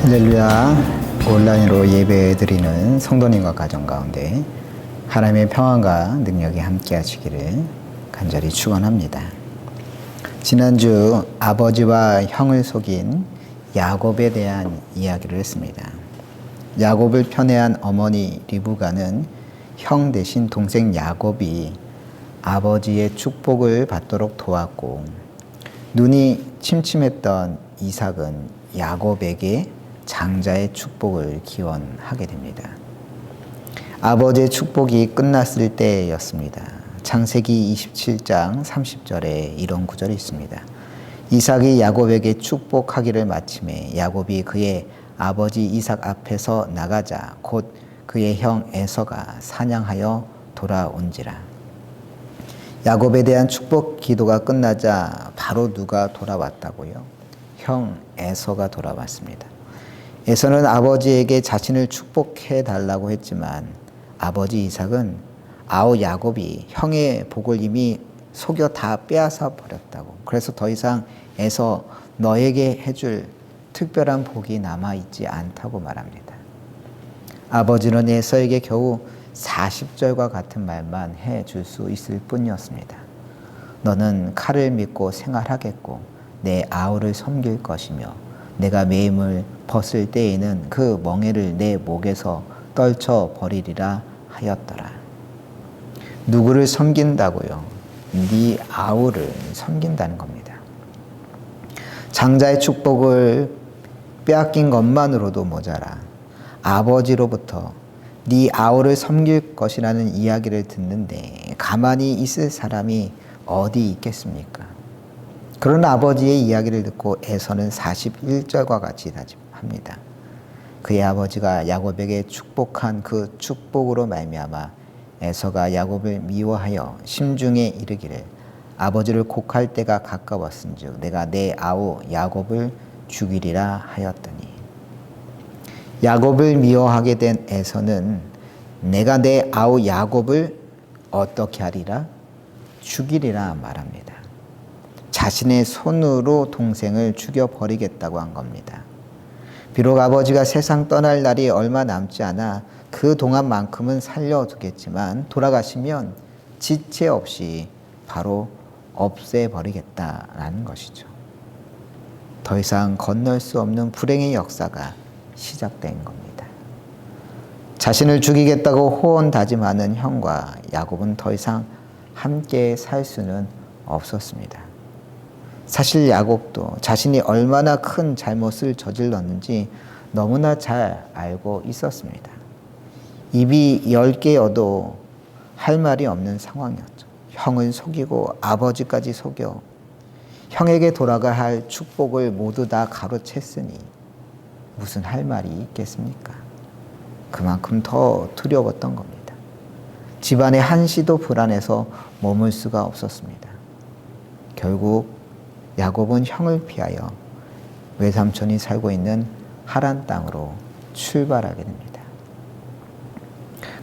할렐루야. 온라인으로 예배드리는 성도님과 가정 가운데 하나님의 평안과 능력이 함께 하시기를 간절히 축원합니다. 지난주 아버지와 형을 속인 야곱에 대한 이야기를 했습니다. 야곱을 편애한 어머니 리브가는 형 대신 동생 야곱이 아버지의 축복을 받도록 도왔고, 눈이 침침했던 이삭은 야곱에게 장자의 축복을 기원하게 됩니다. 아버지의 축복이 끝났을 때였습니다. 창세기 27장 30절에 이런 구절이 있습니다. 이삭이 야곱에게 축복하기를 마침에 야곱이 그의 아버지 이삭 앞에서 나가자 곧 그의 형 에서가 사냥하여 돌아온지라. 야곱에 대한 축복 기도가 끝나자 바로 누가 돌아왔다고요? 형 에서가 돌아왔습니다. 에서는 아버지에게 자신을 축복해 달라고 했지만 아버지 이삭은 아우 야곱이 형의 복을 이미 속여 다 빼앗아 버렸다고. 그래서 더 이상 에서 너에게 해줄 특별한 복이 남아있지 않다고 말합니다. 아버지는 에서에게 겨우 40절과 같은 말만 해줄 수 있을 뿐이었습니다. 너는 칼을 믿고 생활하겠고 내 아우를 섬길 것이며 내가 매임을 벗을 때에는 그 멍에를 내 목에서 떨쳐 버리리라 하였더라. 누구를 섬긴다고요? 네 아우를 섬긴다는 겁니다. 장자의 축복을 빼앗긴 것만으로도 모자라 아버지로부터 네 아우를 섬길 것이라는 이야기를 듣는데 가만히 있을 사람이 어디 있겠습니까? 그런 아버지의 이야기를 듣고 에서는 41절과 같이 다짐합니다. 그의 아버지가 야곱에게 축복한 그 축복으로 말미암아 에서가 야곱을 미워하여 심중에 이르기를 아버지를 곡할 때가 가까웠은즉 내가 내 아우 야곱을 죽이리라 하였더니, 야곱을 미워하게 된 에서는 내가 내 아우 야곱을 어떻게 하리라? 죽이리라 말합니다. 자신의 손으로 동생을 죽여버리겠다고 한 겁니다. 비록 아버지가 세상 떠날 날이 얼마 남지 않아 그 동안만큼은 살려두겠지만 돌아가시면 지체 없이 바로 없애버리겠다라는 것이죠. 더 이상 건널 수 없는 불행의 역사가 시작된 겁니다. 자신을 죽이겠다고 호언다짐하는 형과 야곱은 더 이상 함께 살 수는 없었습니다. 사실 야곱도 자신이 얼마나 큰 잘못을 저질렀는지 너무나 잘 알고 있었습니다. 입이 10개여도 할 말이 없는 상황이었죠. 형을 속이고 아버지까지 속여 형에게 돌아가야 할 축복을 모두 다 가로챘으니 무슨 할 말이 있겠습니까? 그만큼 더 두려웠던 겁니다. 집안의 한시도 불안해서 머물 수가 없었습니다. 결국 야곱은 형을 피하여 외삼촌이 살고 있는 하란 땅으로 출발하게 됩니다.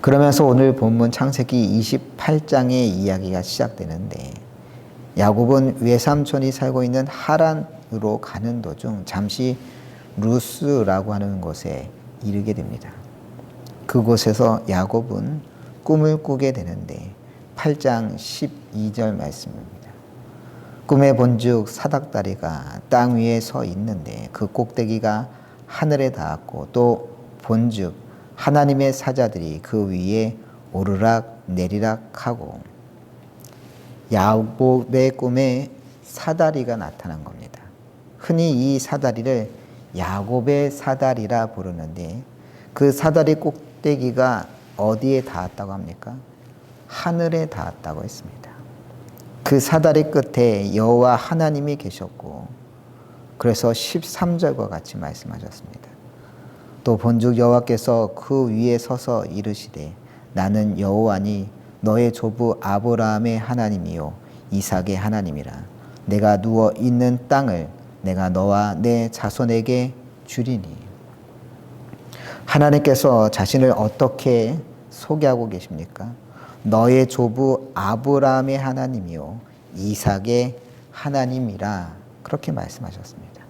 그러면서 오늘 본문 창세기 28장의 이야기가 시작되는데, 야곱은 외삼촌이 살고 있는 하란으로 가는 도중 잠시 루스라고 하는 곳에 이르게 됩니다. 그곳에서 야곱은 꿈을 꾸게 되는데 8장 12절 말씀입니다. 꿈에 본즉 사닥다리가 땅 위에 서 있는데 그 꼭대기가 하늘에 닿았고 또 본즉 하나님의 사자들이 그 위에 오르락 내리락 하고, 야곱의 꿈에 사다리가 나타난 겁니다. 흔히 이 사다리를 야곱의 사다리라 부르는데 그 사다리 꼭대기가 어디에 닿았다고 합니까? 하늘에 닿았다고 했습니다. 그 사다리 끝에 여호와 하나님이 계셨고, 그래서 13절과 같이 말씀하셨습니다. 또 본즉 여호와께서 그 위에 서서 이르시되 나는 여호와니 너의 조부 아브라함의 하나님이요 이삭의 하나님이라. 내가 누워 있는 땅을 내가 너와 내 자손에게 주리니. 하나님께서 자신을 어떻게 소개하고 계십니까? 너의 조부 아브라함의 하나님이요 이삭의 하나님이라 그렇게 말씀하셨습니다.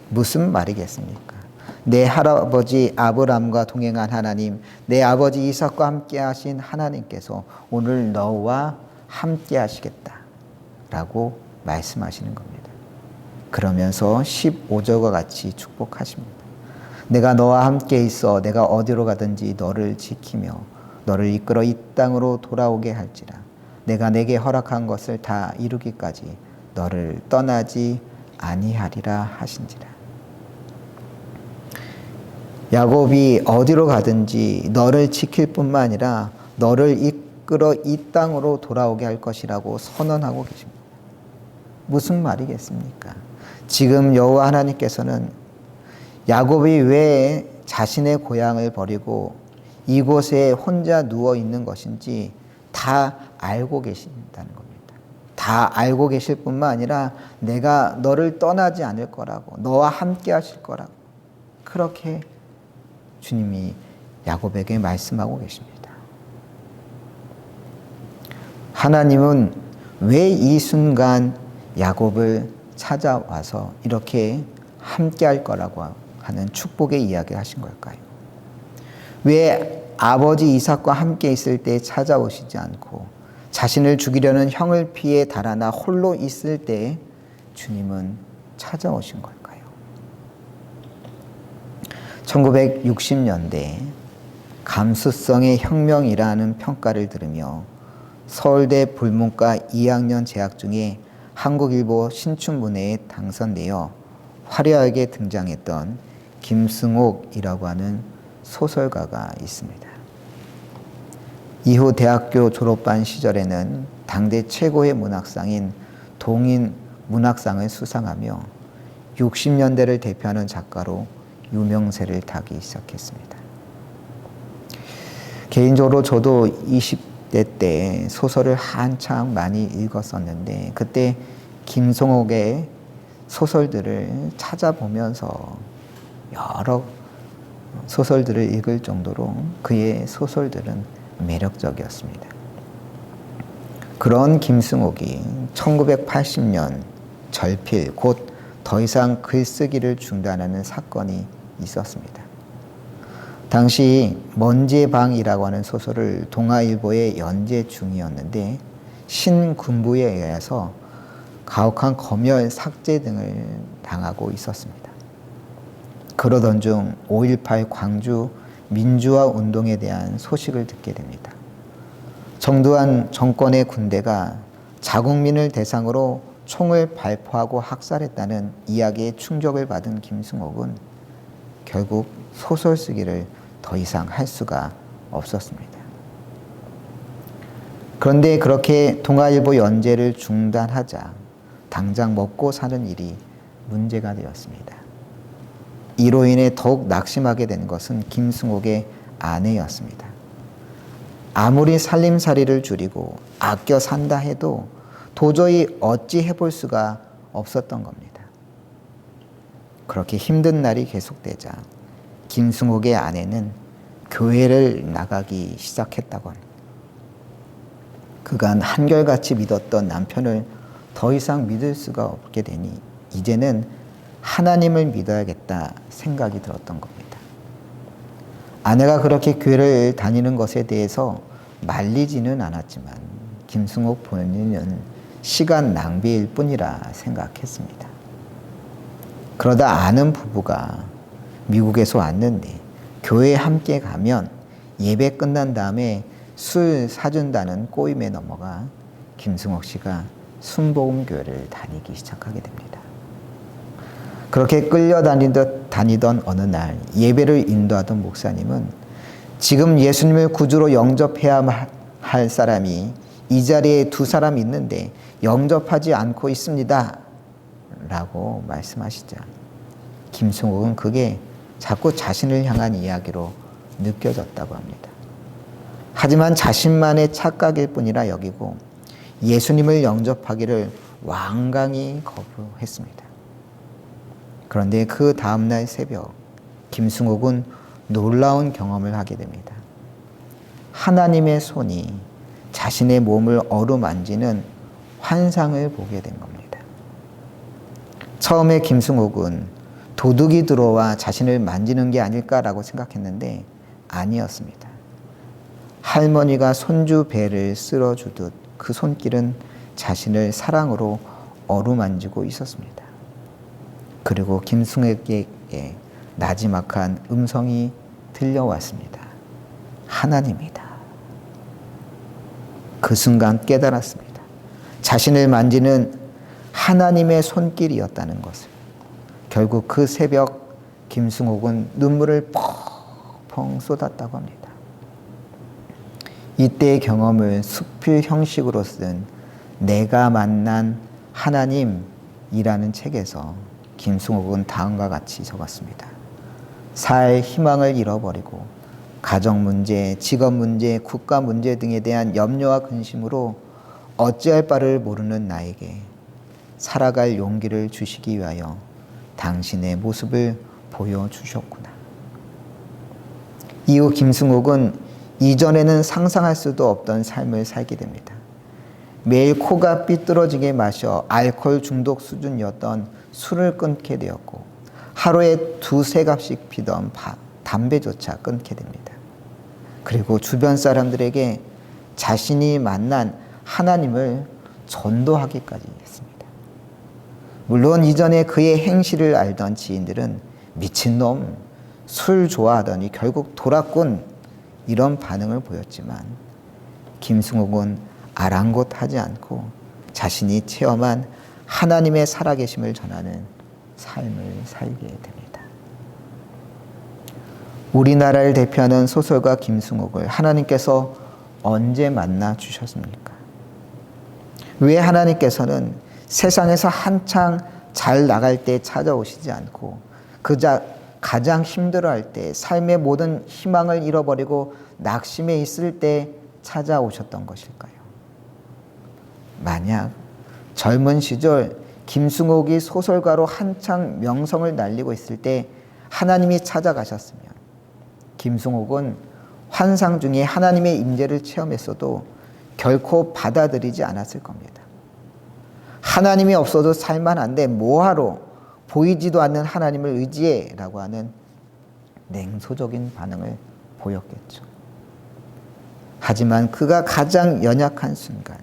무슨 말이겠습니까? 내 할아버지 아브람과 동행한 하나님, 내 아버지 이삭과 함께 하신 하나님께서 오늘 너와 함께 하시겠다라고 말씀하시는 겁니다. 그러면서 15절과 같이 축복하십니다. 내가 너와 함께 있어 내가 어디로 가든지 너를 지키며 너를 이끌어 이 땅으로 돌아오게 할지라. 내가 내게 허락한 것을 다 이루기까지 너를 떠나지 아니하리라 하신지라. 야곱이 어디로 가든지 너를 지킬 뿐만 아니라 너를 이끌어 이 땅으로 돌아오게 할 것이라고 선언하고 계십니다. 무슨 말이겠습니까? 지금 여호와 하나님께서는 야곱이 왜 자신의 고향을 버리고 이곳에 혼자 누워 있는 것인지 다 알고 계신다는 겁니다. 다 알고 계실 뿐만 아니라 내가 너를 떠나지 않을 거라고, 너와 함께 하실 거라고, 그렇게 주님이 야곱에게 말씀하고 계십니다. 하나님은 왜 이 순간 야곱을 찾아와서 이렇게 함께 할 거라고 하는 축복의 이야기를 하신 걸까요? 왜 아버지 이삭과 함께 있을 때 찾아오시지 않고 자신을 죽이려는 형을 피해 달아나 홀로 있을 때 주님은 찾아오신 걸까요? 1960년대 감수성의 혁명이라는 평가를 들으며 서울대 불문과 2학년 재학 중에 한국일보 신춘문예에 당선되어 화려하게 등장했던 김승옥이라고 하는 소설가가 있습니다. 이후 대학교 졸업반 시절에는 당대 최고의 문학상인 동인 문학상을 수상하며 60년대를 대표하는 작가로 유명세를 타기 시작했습니다. 개인적으로 저도 20대 때 소설을 한창 많이 읽었었는데 그때 김승옥의 소설들을 찾아보면서 여러 소설들을 읽을 정도로 그의 소설들은 매력적이었습니다. 그런 김승옥이 1980년 절필 곧 더 이상 글쓰기를 중단하는 사건이 있었습니다. 당시 먼지의 방이라고 하는 소설을 동아일보에 연재 중이었는데 신군부에 의해서 가혹한 검열 삭제 등을 당하고 있었습니다. 그러던 중 5.18 광주 민주화 운동에 대한 소식을 듣게 됩니다. 정두환 정권의 군대가 자국민을 대상으로 총을 발포하고 학살했다는 이야기에 충격을 받은 김승옥은 결국 소설 쓰기를 더 이상 할 수가 없었습니다. 그런데 그렇게 동아일보 연재를 중단하자 당장 먹고 사는 일이 문제가 되었습니다. 이로 인해 더욱 낙심하게 된 것은 김승옥의 아내였습니다. 아무리 살림살이를 줄이고 아껴 산다 해도 도저히 어찌 해볼 수가 없었던 겁니다. 그렇게 힘든 날이 계속되자 김승옥의 아내는 교회를 나가기 시작했다고 합니다. 그간 한결같이 믿었던 남편을 더 이상 믿을 수가 없게 되니 이제는 하나님을 믿어야겠다 생각이 들었던 겁니다. 아내가 그렇게 교회를 다니는 것에 대해서 말리지는 않았지만 김승옥 본인은 시간 낭비일 뿐이라 생각했습니다. 그러다 아는 부부가 미국에서 왔는데 교회에 함께 가면 예배 끝난 다음에 술 사준다는 꼬임에 넘어가 김승옥 씨가 순복음교회를 다니기 시작하게 됩니다. 그렇게 다니던 어느 날 예배를 인도하던 목사님은 지금 예수님을 구주로 영접해야 할 사람이 이 자리에 두 사람 있는데 영접하지 않고 있습니다 라고 말씀하시자 김승옥은 그게 자꾸 자신을 향한 이야기로 느껴졌다고 합니다. 하지만 자신만의 착각일 뿐이라 여기고 예수님을 영접하기를 완강히 거부했습니다. 그런데 그 다음날 새벽 김승옥은 놀라운 경험을 하게 됩니다. 하나님의 손이 자신의 몸을 어루만지는 환상을 보게 된 겁니다. 처음에 김승옥은 도둑이 들어와 자신을 만지는 게 아닐까라고 생각했는데 아니었습니다. 할머니가 손주 배를 쓸어주듯 그 손길은 자신을 사랑으로 어루만지고 있었습니다. 그리고 김승욱에게 나지막한 음성이 들려왔습니다. 하나님이다. 그 순간 깨달았습니다. 자신을 만지는 하나님의 손길이었다는 것을. 결국 그 새벽 김승욱은 눈물을 펑펑 쏟았다고 합니다. 이때의 경험을 수필 형식으로 쓴 내가 만난 하나님이라는 책에서 김승욱은 다음과 같이 적었습니다. 살 희망을 잃어버리고 가정 문제, 직업 문제, 국가 문제 등에 대한 염려와 근심으로 어찌할 바를 모르는 나에게 살아갈 용기를 주시기 위하여 당신의 모습을 보여주셨구나. 이후 김승욱은 이전에는 상상할 수도 없던 삶을 살게 됩니다. 매일 코가 삐뚤어지게 마셔 알코올 중독 수준이었던 술을 끊게 되었고 하루에 2-3갑씩 피던 담배조차 끊게 됩니다. 그리고 주변 사람들에게 자신이 만난 하나님을 전도하기까지 했습니다. 물론 이전에 그의 행실을 알던 지인들은 미친놈, 술 좋아하더니 결국 돌았군 이런 반응을 보였지만 김승욱은 아랑곳하지 않고 자신이 체험한 하나님의 살아계심을 전하는 삶을 살게 됩니다. 우리나라를 대표하는 소설가 김승욱을 하나님께서 언제 만나 주셨습니까? 왜 하나님께서는 세상에서 한창 잘 나갈 때 찾아오시지 않고 그저 가장 힘들어할 때 삶의 모든 희망을 잃어버리고 낙심해 있을 때 찾아오셨던 것일까요? 만약 젊은 시절 김승욱이 소설가로 한창 명성을 날리고 있을 때 하나님이 찾아가셨으면 김승욱은 환상 중에 하나님의 임재를 체험했어도 결코 받아들이지 않았을 겁니다. 하나님이 없어도 살만한데 뭐하러 보이지도 않는 하나님을 의지해 라고 하는 냉소적인 반응을 보였겠죠. 하지만 그가 가장 연약한 순간,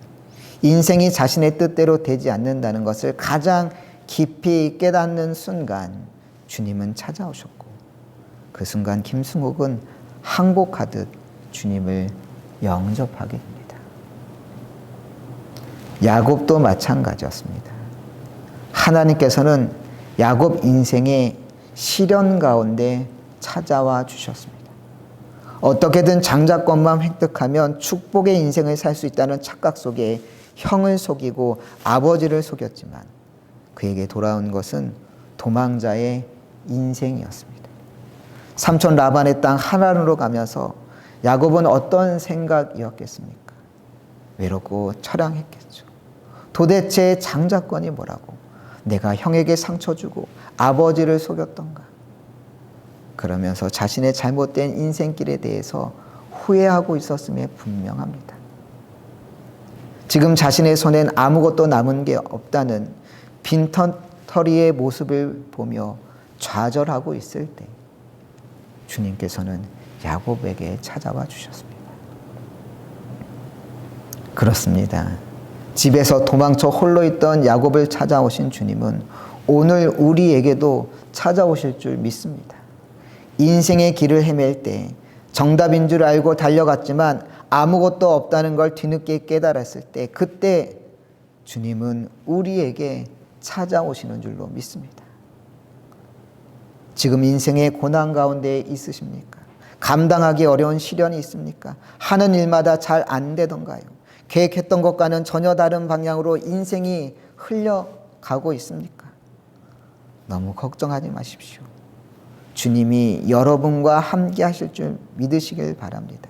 인생이 자신의 뜻대로 되지 않는다는 것을 가장 깊이 깨닫는 순간 주님은 찾아오셨고 그 순간 김승욱은 항복하듯 주님을 영접하게 됩니다. 야곱도 마찬가지였습니다. 하나님께서는 야곱 인생의 시련 가운데 찾아와 주셨습니다. 어떻게든 장자권만 획득하면 축복의 인생을 살 수 있다는 착각 속에 형을 속이고 아버지를 속였지만 그에게 돌아온 것은 도망자의 인생이었습니다. 삼촌 라반의 땅 하란으로 가면서 야곱은 어떤 생각이었겠습니까? 외롭고 처량했겠죠. 도대체 장자권이 뭐라고? 내가 형에게 상처 주고 아버지를 속였던가? 그러면서 자신의 잘못된 인생길에 대해서 후회하고 있었음에 분명합니다. 지금 자신의 손엔 아무것도 남은 게 없다는 빈털터리의 모습을 보며 좌절하고 있을 때 주님께서는 야곱에게 찾아와 주셨습니다. 그렇습니다. 집에서 도망쳐 홀로 있던 야곱을 찾아오신 주님은 오늘 우리에게도 찾아오실 줄 믿습니다. 인생의 길을 헤맬 때 정답인 줄 알고 달려갔지만 아무것도 없다는 걸 뒤늦게 깨달았을 때 그때 주님은 우리에게 찾아오시는 줄로 믿습니다. 지금 인생의 고난 가운데 있으십니까? 감당하기 어려운 시련이 있습니까? 하는 일마다 잘 안 되던가요? 계획했던 것과는 전혀 다른 방향으로 인생이 흘러가고 있습니까? 너무 걱정하지 마십시오. 주님이 여러분과 함께 하실 줄 믿으시길 바랍니다.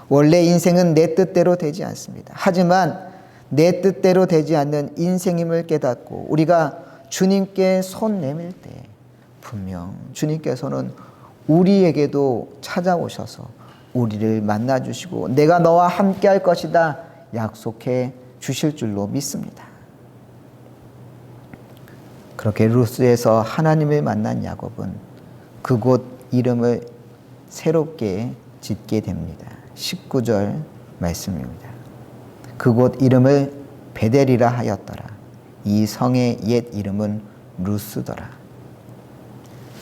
원래 인생은 내 뜻대로 되지 않습니다. 하지만 내 뜻대로 되지 않는 인생임을 깨닫고 우리가 주님께 손 내밀 때 분명 주님께서는 우리에게도 찾아오셔서 우리를 만나주시고 내가 너와 함께 할 것이다 약속해 주실 줄로 믿습니다. 그렇게 루스에서 하나님을 만난 야곱은 그곳 이름을 새롭게 짓게 됩니다. 19절 말씀입니다. 그곳 이름을 베델이라 하였더라. 이 성의 옛 이름은 루스더라.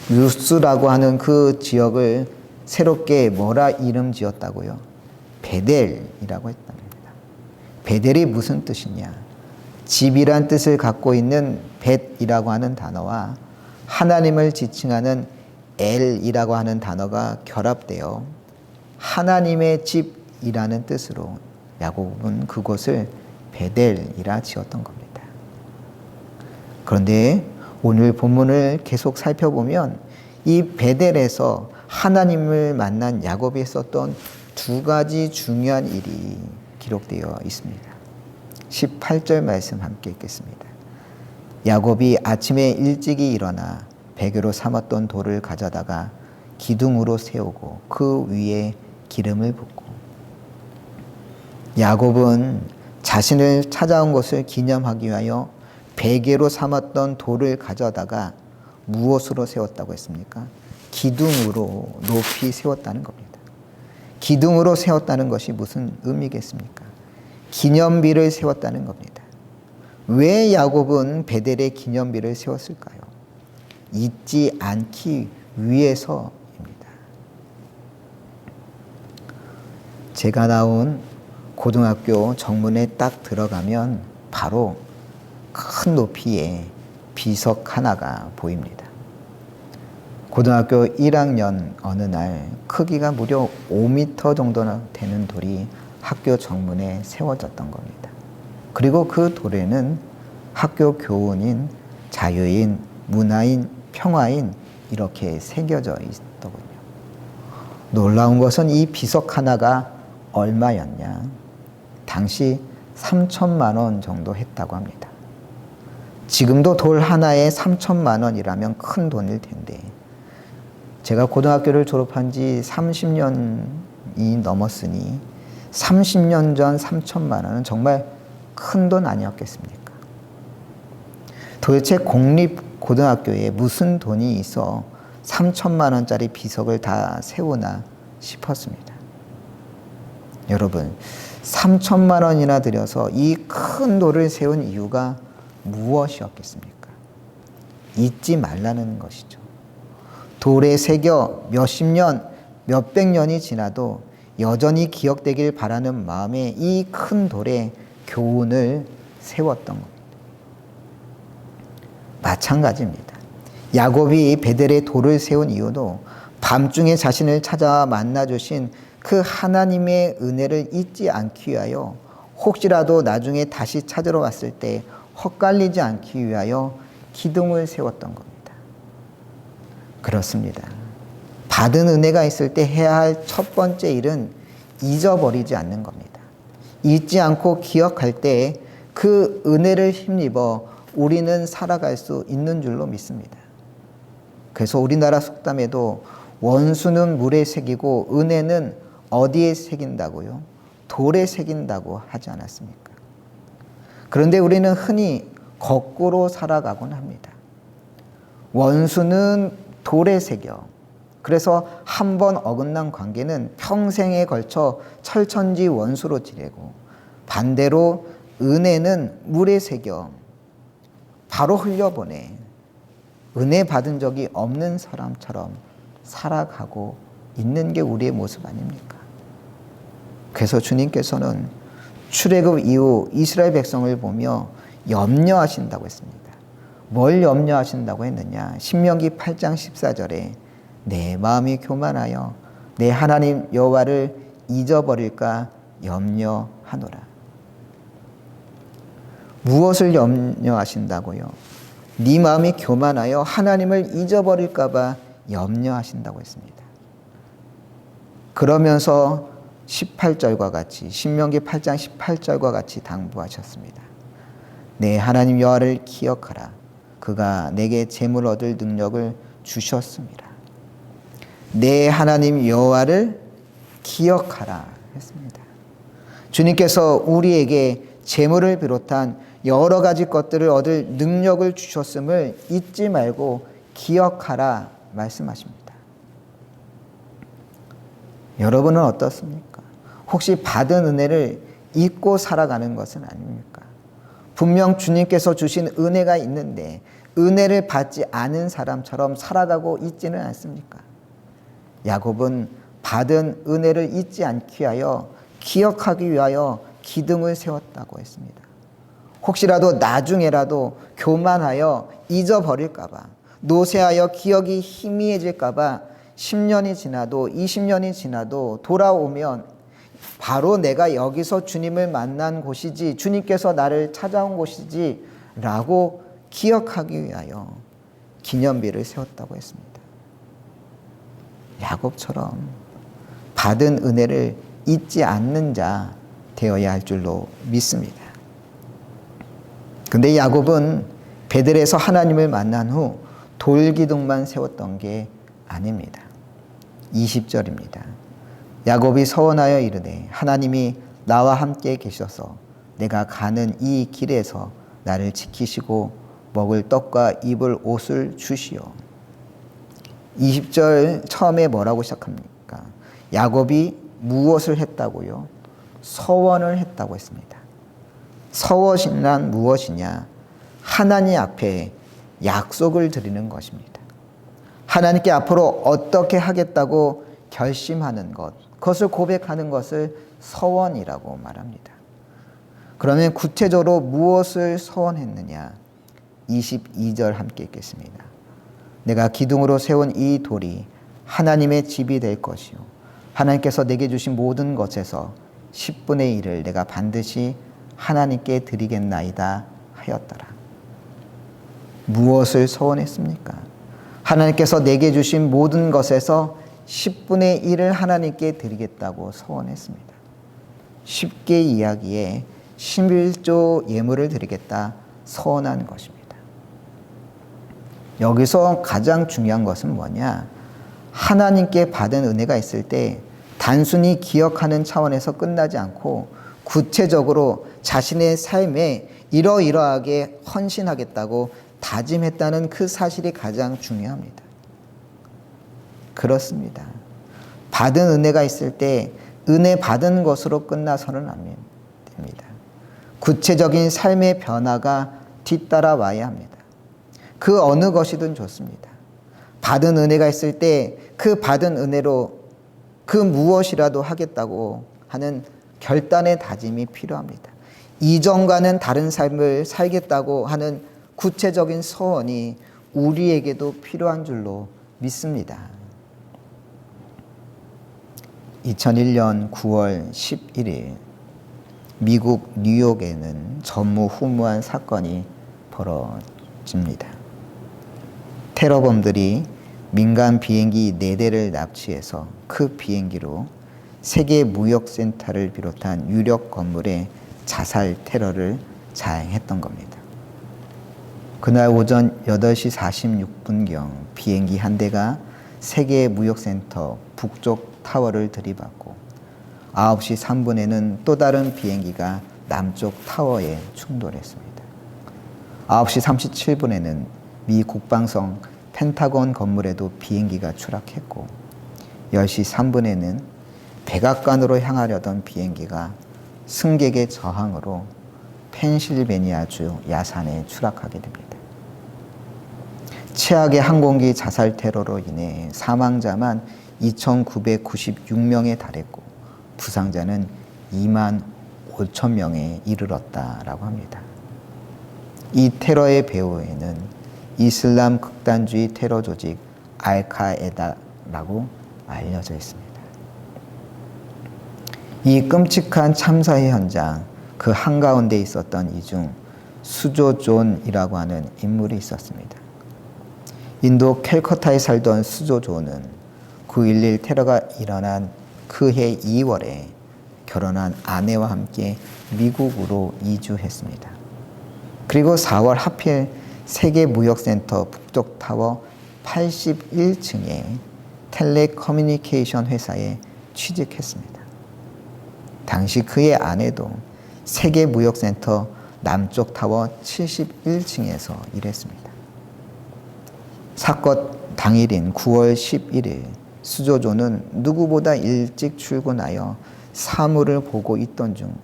루스라고 하는 그 지역을 새롭게 뭐라 이름 지었다고요? 베델이라고 했답니다. 베델이 무슨 뜻이냐? 집이란 뜻을 갖고 있는 벳이라고 하는 단어와 하나님을 지칭하는 엘이라고 하는 단어가 결합되어 하나님의 집이라는 뜻으로 야곱은 그곳을 베델이라 지었던 겁니다. 그런데 오늘 본문을 계속 살펴보면 이 베델에서 하나님을 만난 야곱이 했었던 두 가지 중요한 일이 기록되어 있습니다. 18절 말씀 함께 읽겠습니다. 야곱이 아침에 일찍이 일어나 베개로 삼았던 돌을 가져다가 기둥으로 세우고 그 위에 기름을 붓고. 야곱은 자신을 찾아온 것을 기념하기 위하여 베개로 삼았던 돌을 가져다가 무엇으로 세웠다고 했습니까? 기둥으로 높이 세웠다는 겁니다. 기둥으로 세웠다는 것이 무슨 의미겠습니까? 기념비를 세웠다는 겁니다. 왜 야곱은 베델에 기념비를 세웠을까요? 잊지 않기 위해서입니다. 제가 나온 고등학교 정문에 딱 들어가면 바로 큰 높이의 비석 하나가 보입니다. 고등학교 1학년 어느 날 크기가 무려 5m 정도나 되는 돌이 학교 정문에 세워졌던 겁니다. 그리고 그 돌에는 학교 교훈인, 자유인, 문화인, 평화인 이렇게 새겨져 있더군요. 놀라운 것은 이 비석 하나가 얼마였냐? 당시 3천만 원 정도 했다고 합니다. 지금도 돌 하나에 3천만 원이라면 큰 돈일 텐데 제가 고등학교를 졸업한 지 30년이 넘었으니 30년 전 3천만 원은 정말 큰 돈 아니었겠습니까? 도대체 공립고등학교에 무슨 돈이 있어 3천만 원짜리 비석을 다 세우나 싶었습니다. 여러분, 3천만 원이나 들여서 이 큰 돌을 세운 이유가 무엇이었겠습니까? 잊지 말라는 것이죠. 돌에 새겨 몇십 년, 몇백 년이 지나도 여전히 기억되길 바라는 마음에 이 큰 돌에 교훈을 세웠던 겁니다. 마찬가지입니다. 야곱이 베델에 돌을 세운 이유도 밤중에 자신을 찾아 만나주신 그 하나님의 은혜를 잊지 않기 위하여 혹시라도 나중에 다시 찾으러 왔을 때 헛갈리지 않기 위하여 기둥을 세웠던 겁니다. 그렇습니다. 받은 은혜가 있을 때 해야 할 첫 번째 일은 잊어버리지 않는 겁니다. 잊지 않고 기억할 때 그 은혜를 힘입어 우리는 살아갈 수 있는 줄로 믿습니다. 그래서 우리나라 속담에도 원수는 물에 새기고 은혜는 어디에 새긴다고요? 돌에 새긴다고 하지 않았습니까? 그런데 우리는 흔히 거꾸로 살아가곤 합니다. 원수는 돌에 새겨. 그래서 한 번 어긋난 관계는 평생에 걸쳐 철천지 원수로 지내고 반대로 은혜는 물에 새겨 바로 흘려보내 은혜 받은 적이 없는 사람처럼 살아가고 있는 게 우리의 모습 아닙니까? 그래서 주님께서는 출애굽 이후 이스라엘 백성을 보며 염려하신다고 했습니다. 뭘 염려하신다고 했느냐? 신명기 8장 14절에 내 마음이 교만하여 내 하나님 여호와를 잊어버릴까 염려하노라. 무엇을 염려하신다고요? 네 마음이 교만하여 하나님을 잊어버릴까 봐 염려하신다고 했습니다. 그러면서 18절과 같이 신명기 8장 18절과 같이 당부하셨습니다. 내 하나님 여호와를 기억하라. 그가 내게 재물 얻을 능력을 주셨습니다. 내 하나님 여호와를 기억하라 했습니다. 주님께서 우리에게 재물을 비롯한 여러 가지 것들을 얻을 능력을 주셨음을 잊지 말고 기억하라 말씀하십니다. 여러분은 어떻습니까? 혹시 받은 은혜를 잊고 살아가는 것은 아닙니까? 분명 주님께서 주신 은혜가 있는데 은혜를 받지 않은 사람처럼 살아가고 있지는 않습니까? 야곱은 받은 은혜를 잊지 않기 위하여 기억하기 위하여 기둥을 세웠다고 했습니다. 혹시라도 나중에라도 교만하여 잊어버릴까 봐, 노쇠하여 기억이 희미해질까 봐 10년이 지나도 20년이 지나도 돌아오면 바로 내가 여기서 주님을 만난 곳이지, 주님께서 나를 찾아온 곳이지 라고 기억하기 위하여 기념비를 세웠다고 했습니다. 야곱처럼 받은 은혜를 잊지 않는 자 되어야 할 줄로 믿습니다. 근데 야곱은 베들에서 하나님을 만난 후 돌기둥만 세웠던 게 아닙니다. 20절입니다. 야곱이 서원하여 이르되 하나님이 나와 함께 계셔서 내가 가는 이 길에서 나를 지키시고 먹을 떡과 입을 옷을 주시오. 20절 처음에 뭐라고 시작합니까? 야곱이 무엇을 했다고요? 서원을 했다고 했습니다. 서원이란 무엇이냐? 하나님 앞에 약속을 드리는 것입니다. 하나님께 앞으로 어떻게 하겠다고 결심하는 것, 그것을 고백하는 것을 서원이라고 말합니다. 그러면 구체적으로 무엇을 서원했느냐? 22절 함께 읽겠습니다. 내가 기둥으로 세운 이 돌이 하나님의 집이 될 것이요 하나님께서 내게 주신 모든 것에서 10분의 1을 내가 반드시 하나님께 드리겠나이다 하였더라. 무엇을 서원했습니까? 하나님께서 내게 주신 모든 것에서 10분의 1을 하나님께 드리겠다고 서원했습니다. 쉽게 이야기해 11조 예물을 드리겠다 서원한 것입니다. 여기서 가장 중요한 것은 뭐냐? 하나님께 받은 은혜가 있을 때 단순히 기억하는 차원에서 끝나지 않고 구체적으로 자신의 삶에 이러이러하게 헌신하겠다고 다짐했다는 그 사실이 가장 중요합니다. 그렇습니다. 받은 은혜가 있을 때 은혜 받은 것으로 끝나서는 안 됩니다. 구체적인 삶의 변화가 뒤따라와야 합니다. 그 어느 것이든 좋습니다. 받은 은혜가 있을 때 그 받은 은혜로 그 무엇이라도 하겠다고 하는 결단의 다짐이 필요합니다. 이전과는 다른 삶을 살겠다고 하는 구체적인 서원이 우리에게도 필요한 줄로 믿습니다. 2001년 9월 11일 미국 뉴욕에는 전무후무한 사건이 벌어집니다. 테러범들이 민간 비행기 4대를 납치해서 그 비행기로 세계 무역센터를 비롯한 유력 건물에 자살 테러를 자행했던 겁니다. 그날 오전 8시 46분경 비행기 한 대가 세계 무역센터 북쪽 타워를 들이받고 9시 3분에는 또 다른 비행기가 남쪽 타워에 충돌했습니다. 9시 37분에는 미 국방성 펜타곤 건물에도 비행기가 추락했고 10시 3분에는 백악관으로 향하려던 비행기가 승객의 저항으로 펜실베니아주 야산에 추락하게 됩니다. 최악의 항공기 자살 테러로 인해 사망자만 2,996명에 달했고 부상자는 2만 5천 명에 이르렀다라고 합니다. 이 테러의 배후에는 이슬람 극단주의 테러 조직 알카에다라고 알려져 있습니다. 이 끔찍한 참사의 현장 그 한가운데 있었던 이 중 수조 존이라고 하는 인물이 있었습니다. 인도 캘커타에 살던 수조 존은 9.11 테러가 일어난 그해 2월에 결혼한 아내와 함께 미국으로 이주했습니다. 그리고 4월 하필 세계무역센터 북쪽타워 81층에 텔레커뮤니케이션 회사에 취직했습니다. 당시 그의 아내도 세계무역센터 남쪽 타워 71층에서 일했습니다. 사건 당일인 9월 11일 수조조는 누구보다 일찍 출근하여 사물을 보고 있던 중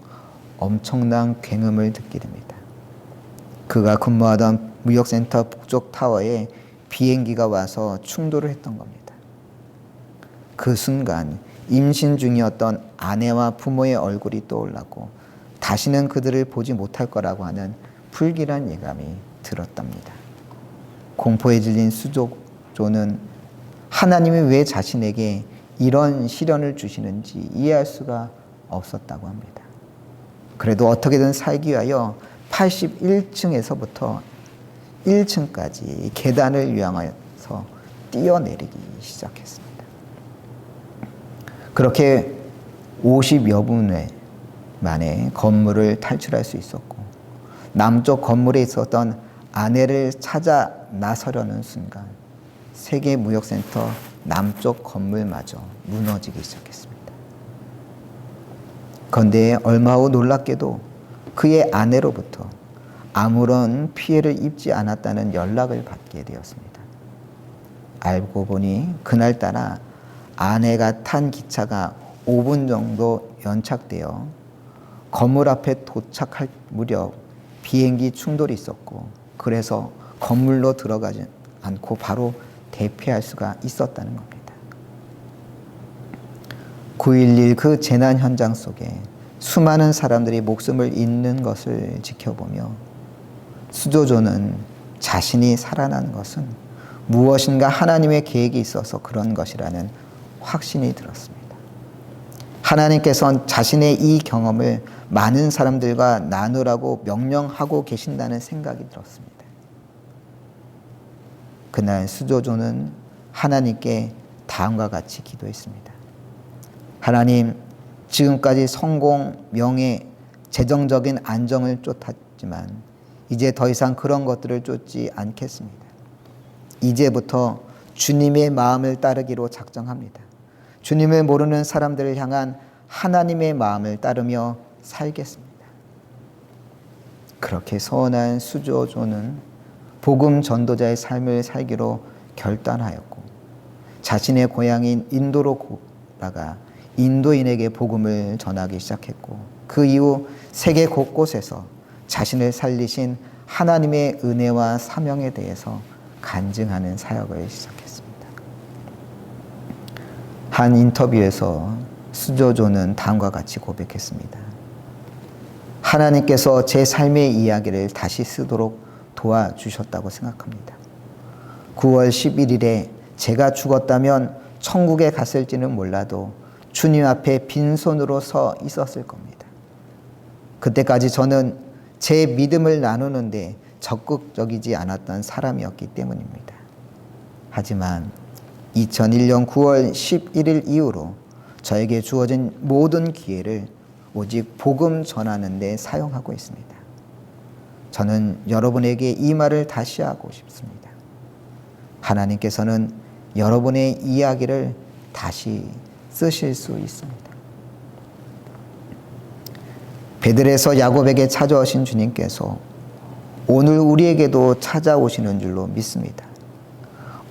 엄청난 굉음을 듣게 됩니다. 그가 근무하던 무역센터 북쪽 타워에 비행기가 와서 충돌을 했던 겁니다. 그 순간 임신 중이었던 아내와 부모의 얼굴이 떠올랐고 다시는 그들을 보지 못할 거라고 하는 불길한 예감이 들었답니다. 공포에 질린 수조조는 하나님이 왜 자신에게 이런 시련을 주시는지 이해할 수가 없었다고 합니다. 그래도 어떻게든 살기 위하여 81층에서부터 1층까지 계단을 이용하여서 뛰어내리기 시작했습니다. 그렇게 50여 분 만에 건물을 탈출할 수 있었고 남쪽 건물에 있었던 아내를 찾아 나서려는 순간 세계무역센터 남쪽 건물마저 무너지기 시작했습니다. 그런데 얼마 후 놀랍게도 그의 아내로부터 아무런 피해를 입지 않았다는 연락을 받게 되었습니다. 알고 보니 그날따라 아내가 탄 기차가 5분 정도 연착되어 건물 앞에 도착할 무렵 비행기 충돌이 있었고 그래서 건물로 들어가지 않고 바로 대피할 수가 있었다는 겁니다. 9.11 그 재난 현장 속에 수많은 사람들이 목숨을 잃는 것을 지켜보며 수조조는 자신이 살아난 것은 무엇인가 하나님의 계획이 있어서 그런 것이라는 확신이 들었습니다. 하나님께서는 자신의 이 경험을 많은 사람들과 나누라고 명령하고 계신다는 생각이 들었습니다. 그날 수조조는 하나님께 다음과 같이 기도했습니다. 하나님, 지금까지 성공, 명예, 재정적인 안정을 쫓았지만 이제 더 이상 그런 것들을 쫓지 않겠습니다. 이제부터 주님의 마음을 따르기로 작정합니다. 주님을 모르는 사람들을 향한 하나님의 마음을 따르며 살겠습니다. 그렇게 서원한 수조조는 복음 전도자의 삶을 살기로 결단하였고 자신의 고향인 인도로 나가 인도인에게 복음을 전하기 시작했고 그 이후 세계 곳곳에서 자신을 살리신 하나님의 은혜와 사명에 대해서 간증하는 사역을 시작했습니다. 한 인터뷰에서 수조조는 다음과 같이 고백했습니다. 하나님께서 제 삶의 이야기를 다시 쓰도록 도와주셨다고 생각합니다. 9월 11일에 제가 죽었다면 천국에 갔을지는 몰라도 주님 앞에 빈손으로 서 있었을 겁니다. 그때까지 저는 제 믿음을 나누는데 적극적이지 않았던 사람이었기 때문입니다. 하지만 2001년 9월 11일 이후로 저에게 주어진 모든 기회를 오직 복음 전하는 데 사용하고 있습니다. 저는 여러분에게 이 말을 다시 하고 싶습니다. 하나님께서는 여러분의 이야기를 다시 쓰실 수 있습니다. 베들에서 야곱에게 찾아오신 주님께서 오늘 우리에게도 찾아오시는 줄로 믿습니다.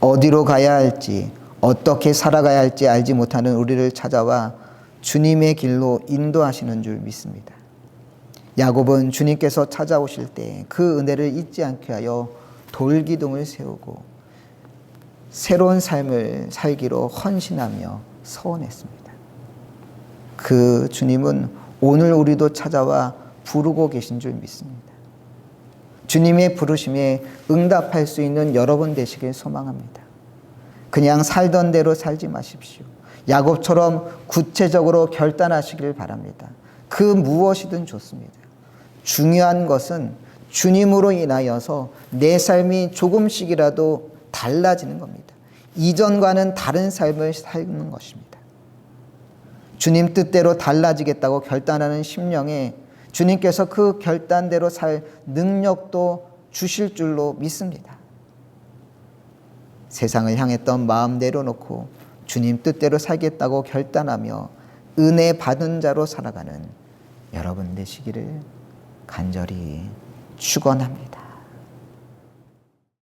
어디로 가야 할지, 어떻게 살아가야 할지 알지 못하는 우리를 찾아와 주님의 길로 인도하시는 줄 믿습니다. 야곱은 주님께서 찾아오실 때 그 은혜를 잊지 않게 하여 돌기둥을 세우고 새로운 삶을 살기로 헌신하며 서원했습니다. 그 주님은 오늘 우리도 찾아와 부르고 계신 줄 믿습니다. 주님의 부르심에 응답할 수 있는 여러분 되시길 소망합니다. 그냥 살던 대로 살지 마십시오. 야곱처럼 구체적으로 결단하시길 바랍니다. 그 무엇이든 좋습니다. 중요한 것은 주님으로 인하여서 내 삶이 조금씩이라도 달라지는 겁니다. 이전과는 다른 삶을 사는 것입니다. 주님 뜻대로 달라지겠다고 결단하는 심령에 주님께서 그 결단대로 살 능력도 주실 줄로 믿습니다. 세상을 향했던 마음 내려놓고 주님 뜻대로 살겠다고 결단하며 은혜 받은 자로 살아가는 여러분 되시기를 간절히 축원합니다.